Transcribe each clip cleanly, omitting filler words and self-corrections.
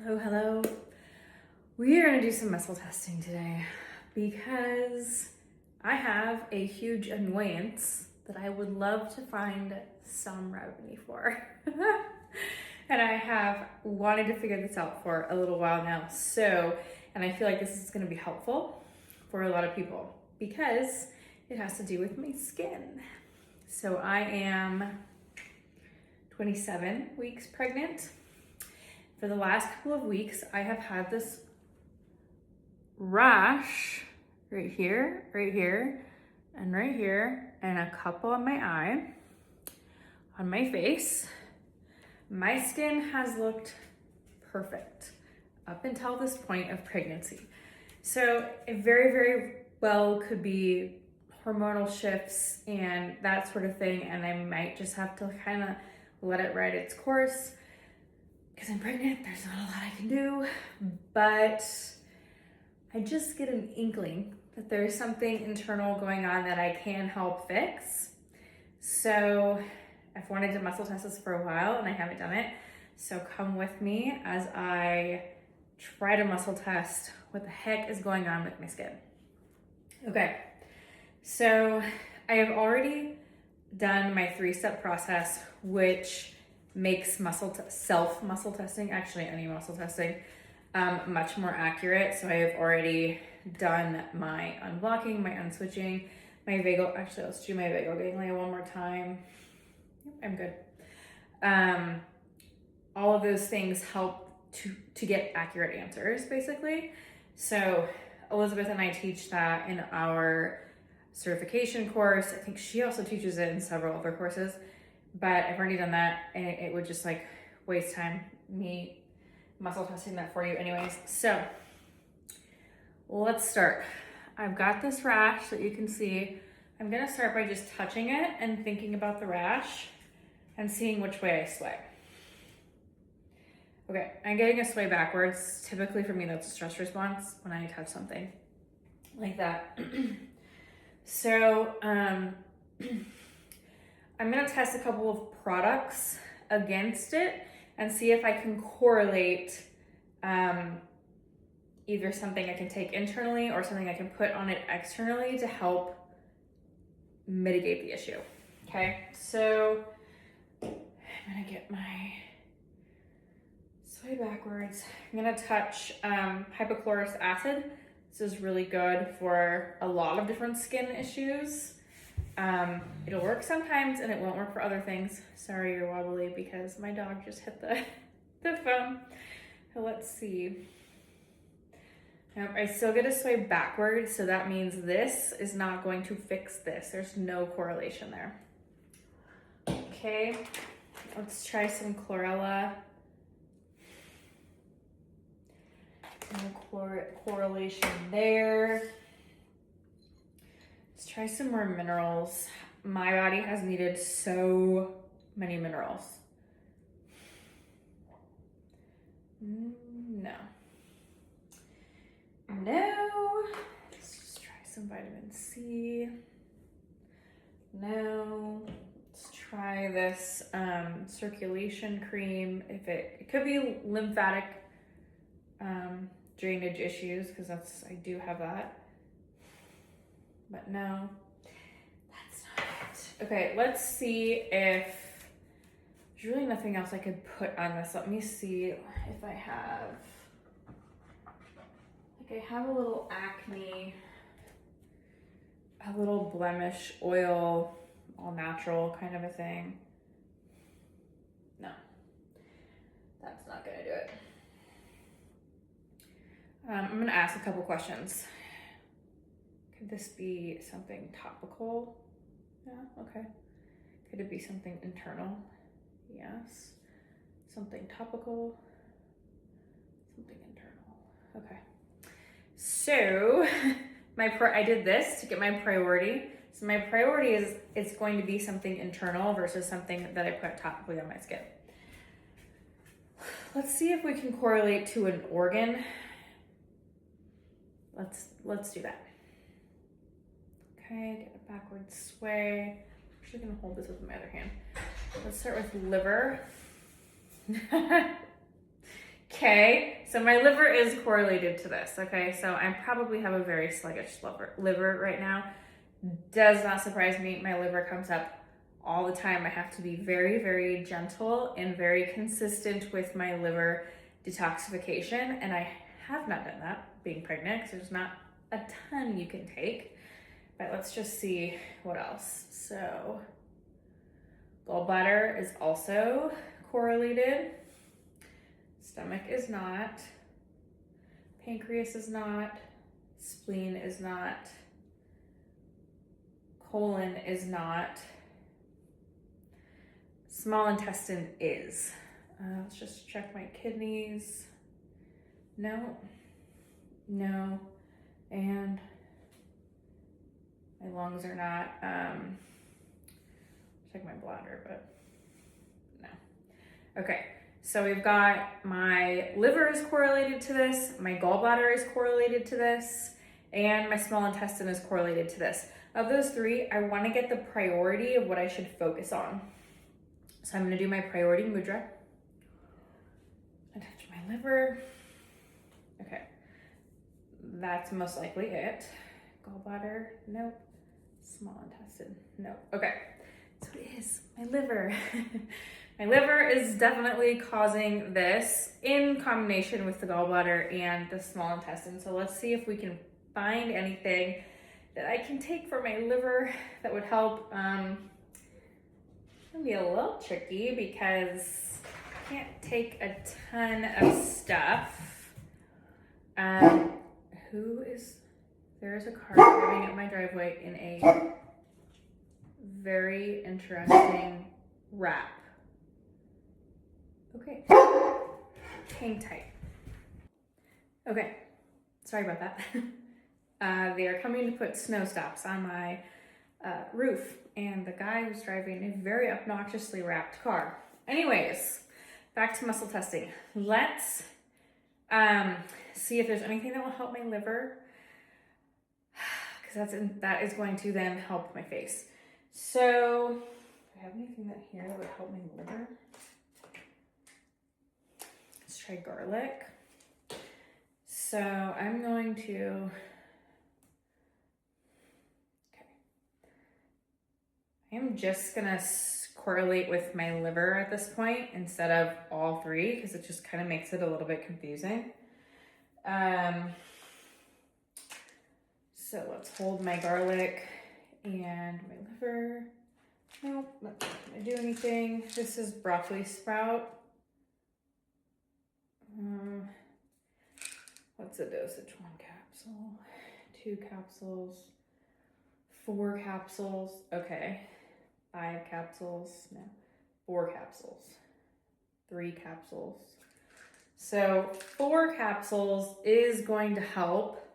Hello. We are going to do some muscle testing today because I have a huge annoyance that I would love to find some remedy for. And I have wanted to figure this out for a little while now. And I feel like this is going to be helpful for a lot of people because it has to do with my skin. So I am 27 weeks pregnant. For the last couple of weeks, I have had this rash right here, and right here, and a couple on my eye, on my face. My skin has looked perfect up until this point of pregnancy. So it very, very well could be hormonal shifts and that sort of thing, and I might just have to kind of let it ride its course. Because I'm pregnant, there's not a lot I can do, but I just get an inkling that there's something internal going on that I can help fix. So I've wanted to muscle test this for a while and I haven't done it. So come with me as I try to muscle test what the heck is going on with my skin. Okay, so I have already done my 3-step process, which makes self-muscle testing, actually any muscle testing, much more accurate. So I have already done my unblocking, my unswitching, my vagal, actually let's do my vagal ganglia one more time. I'm good. All of those things help to get accurate answers, basically. So Elizabeth and I teach that in our certification course. I think she also teaches it in several other courses. But I've already done that and it would just like waste time me muscle testing that for you anyways. So let's start. I've got this rash that you can see. I'm gonna start by just touching it and thinking about the rash and seeing which way I sway. Okay, I'm getting a sway backwards. Typically for me, that's a stress response when I touch something like that. So, I'm gonna test a couple of products against it and see if I can correlate either something I can take internally or something I can put on it externally to help mitigate the issue. Okay, so I'm gonna get my sway backwards. I'm gonna touch hypochlorous acid. This is really good for a lot of different skin issues. It'll work sometimes and it won't work for other things. Sorry you're wobbly because my dog just hit the phone. So let's see. I still get to sway backwards, so that means this is not going to fix this. There's no correlation there. Okay, let's try some chlorella. No correlation there. Let's try some more minerals. My body has needed so many minerals. No. Let's just try some vitamin C. No. Let's try this circulation cream. If it could be lymphatic drainage issues, because I do have that. But no, that's not it. Okay, let's see if there's really nothing else I could put on this. Let me see if I have, like I have a little acne, a little blemish oil, all natural kind of a thing. No, that's not gonna do it. I'm gonna ask a couple questions. Could this be something topical? Yeah, okay. Could it be something internal? Yes. Something topical, something internal. Okay. So I did this to get my priority. So my priority is it's going to be something internal versus something that I put topically on my skin. Let's see if we can correlate to an organ. Let's do that. Okay, get a backward sway. I'm actually gonna hold this with my other hand. Let's start with liver. okay, so my liver is correlated to this, okay? So I probably have a very sluggish liver right now. Does not surprise me. My liver comes up all the time. I have to be very, very gentle and very consistent with my liver detoxification. And I have not done that being pregnant because there's not a ton you can take. But let's just see what else. So gallbladder is also correlated. Stomach is not. Pancreas is not. Spleen is not. Colon is not. Small intestine is. Let's just check my kidneys. No. No. And my lungs are not. Check my bladder, but no. Okay, so we've got my liver is correlated to this, my gallbladder is correlated to this, and my small intestine is correlated to this. Of those three, I want to get the priority of what I should focus on. So I'm going to do my priority mudra. I touch my liver. Okay, that's most likely it. Gallbladder, nope. Small intestine, nope. Okay, so it is my liver. My liver is definitely causing this in combination with the gallbladder and the small intestine. So let's see if we can find anything that I can take for my liver that would help. It's gonna be a little tricky because I can't take a ton of stuff. There's a car driving up my driveway in a very interesting wrap. Okay, hang tight. Okay, sorry about that. They are coming to put snow stops on my roof, and the guy was driving a very obnoxiously wrapped car. Anyways, back to muscle testing. Let's see if there's anything that will help my liver, because that is going to then help my face. So, do I have anything here that would help my liver? Let's try garlic. So I'm going to, I am just gonna correlate with my liver at this point instead of all three, because it just kind of makes it a little bit confusing. So let's hold my garlic and my liver. Nope, not gonna do anything. This is broccoli sprout. What's the dosage? 1 capsule, 2 capsules, 4 capsules. Okay. 5 capsules, no, 4 capsules, 3 capsules. So 4 capsules is going to help.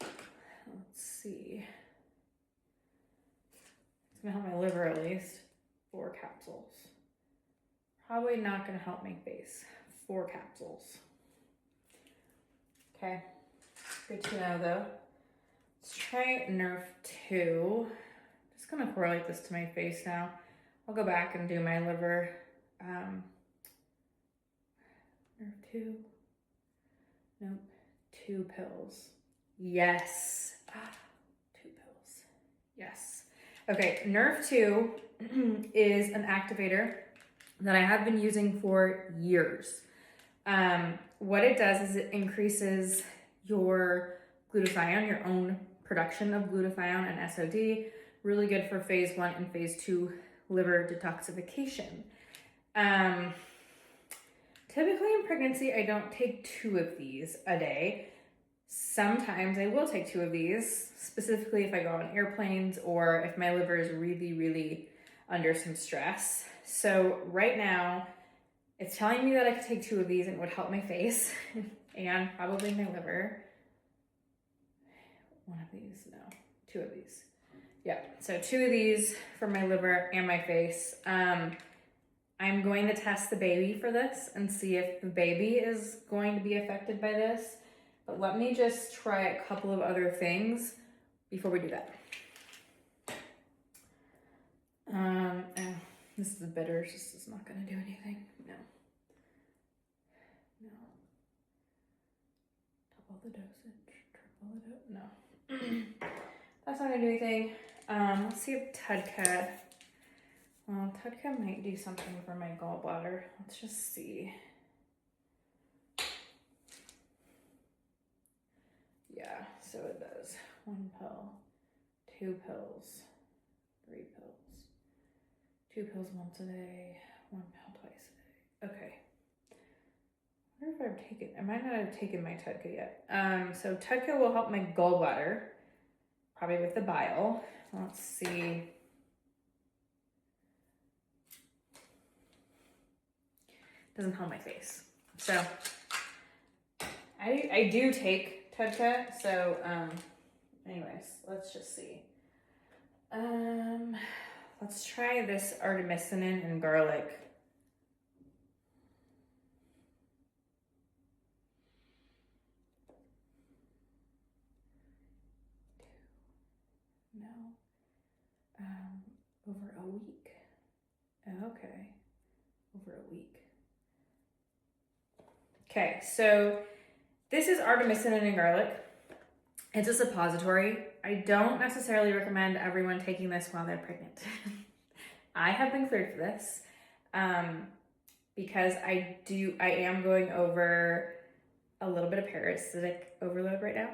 Let's see. It's gonna help my liver at least. 4 capsules. Probably not gonna help my face. 4 capsules. Okay, good to know though. Let's try Nerf 2. Just gonna correlate this to my face now. I'll go back and do my liver. Nerf 2. Nope. 2 pills. Yes. 2 pills. Yes. Okay, Nerf 2 is an activator that I have been using for years. What it does is it increases your glutathione, your own production of glutathione and SOD. Really good for phase 1 and phase 2 liver detoxification. Typically in pregnancy, I don't take 2 of these a day. Sometimes I will take 2 of these, specifically if I go on airplanes or if my liver is really, really under some stress. So right now, it's telling me that I could take 2 of these and it would help my face and probably my liver. 1 of these, no, 2 of these. Yeah, so 2 of these for my liver and my face. I'm going to test the baby for this and see if the baby is going to be affected by this. But let me just try a couple of other things before we do that. This is the bitters. This is not going to do anything. No. double the dosage, triple the dose. No. That's not gonna do anything. Let's see if Tedka, well, Tedka might do something for my gallbladder. Let's just see. Yeah, so it does. 1 pill, 2 pills, 3 pills, 2 pills once a day, 1 pill twice a day. Okay. I wonder if I've taken, I might not have taken my Tedka yet. So Tedka will help my gallbladder, probably with the bile. Let's see. Doesn't help my face. So I do take Tedka, so anyways, let's just see. Let's try this artemisinin and garlic. No. Over a week. Okay. Over a week. Okay, so this is artemisinin and garlic. It's a suppository. I don't necessarily recommend everyone taking this while they're pregnant. I have been cleared for this because I am going over a little bit of parasitic overload right now.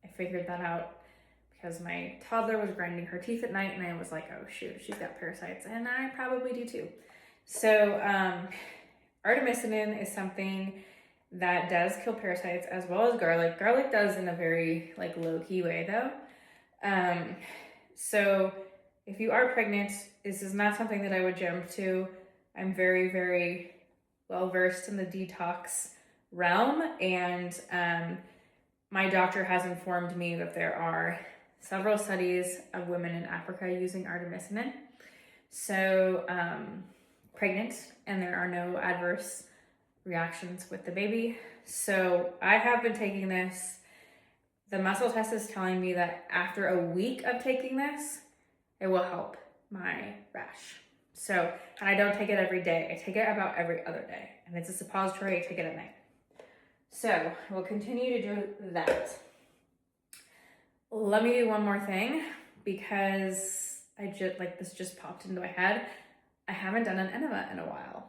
I figured that out because my toddler was grinding her teeth at night and I was like, oh shoot, she's got parasites and I probably do too. So artemisinin is something that does kill parasites as well as garlic. Garlic does in a very like low-key way though. So if you are pregnant, this is not something that I would jump to. I'm very, very well versed in the detox realm, and my doctor has informed me that there are several studies of women in Africa using artemisinin. So pregnant, and there are no adverse reactions with the baby. So I have been taking this. The muscle test is telling me that after a week of taking this, it will help my rash. So, and I don't take it every day. I take it about every other day. And it's a suppository, I take it at night. So we'll continue to do that. Let me do one more thing because this just popped into my head. I haven't done an enema in a while.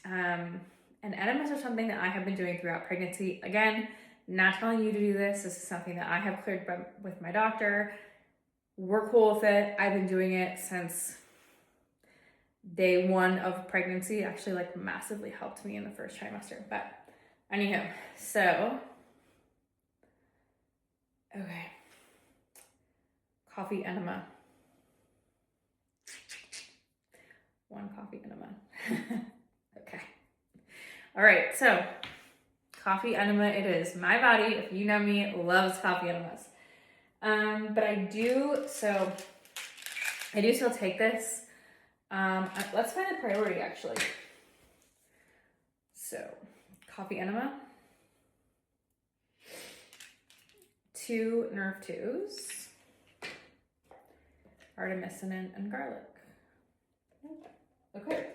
And enemas are something that I have been doing throughout pregnancy. Again, not telling you to do this. This is something that I have cleared with my doctor. We're cool with it. I've been doing it since day 1 of pregnancy. Actually, like massively helped me in the first trimester. But anywho, so, okay. Coffee enema. 1 coffee enema. Okay. All right, so coffee enema it is. My body, if you know me, loves coffee enemas. But I do still take this. Let's find a priority actually. So, coffee enema, 2 nerve 2s, artemisinin and garlic. Okay,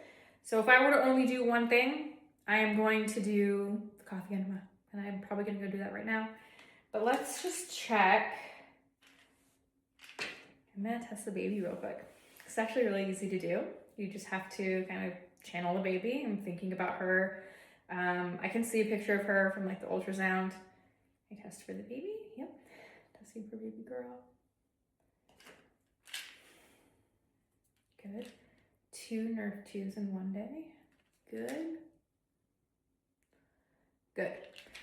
so if I were to only do one thing, I am going to do the coffee enema, and I'm probably gonna go do that right now. But let's just check. I'm gonna test the baby real quick. It's actually really easy to do. You just have to kind of channel the baby. I'm thinking about her. I can see a picture of her from like the ultrasound. I test for the baby. Yep, testing for baby girl. Good. 2 nerve 2s in 1 day. Good. Good.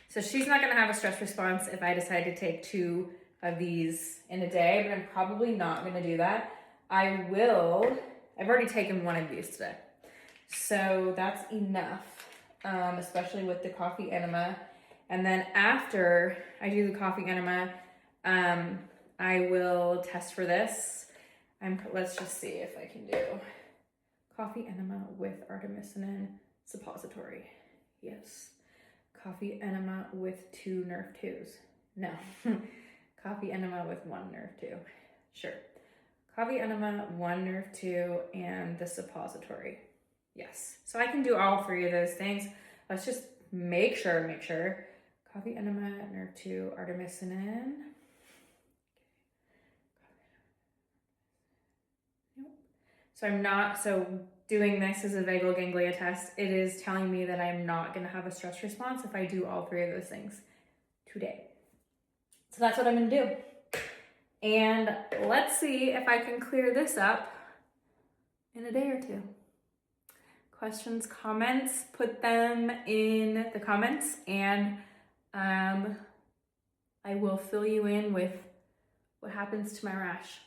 So she's not gonna have a stress response if I decide to take 2 of these in a day, but I'm probably not gonna do that. I've already taken 1 of these today. So that's enough, especially with the coffee enema. And then after I do the coffee enema, I will test for this. Let's just see if I can do coffee enema with artemisinin suppository. Yes. Coffee enema with 2 nerve 2s. No. Coffee enema with 1 nerve 2. Sure. Coffee enema, 1 nerve 2, and the suppository. Yes. So I can do all 3 of those things. Let's just make sure. coffee enema, nerve 2, artemisinin. So doing this as a vagal ganglia test, it is telling me that I'm not gonna have a stress response if I do all 3 of those things today. So that's what I'm gonna do. And let's see if I can clear this up in a day or 2. Questions, comments, put them in the comments, and I will fill you in with what happens to my rash.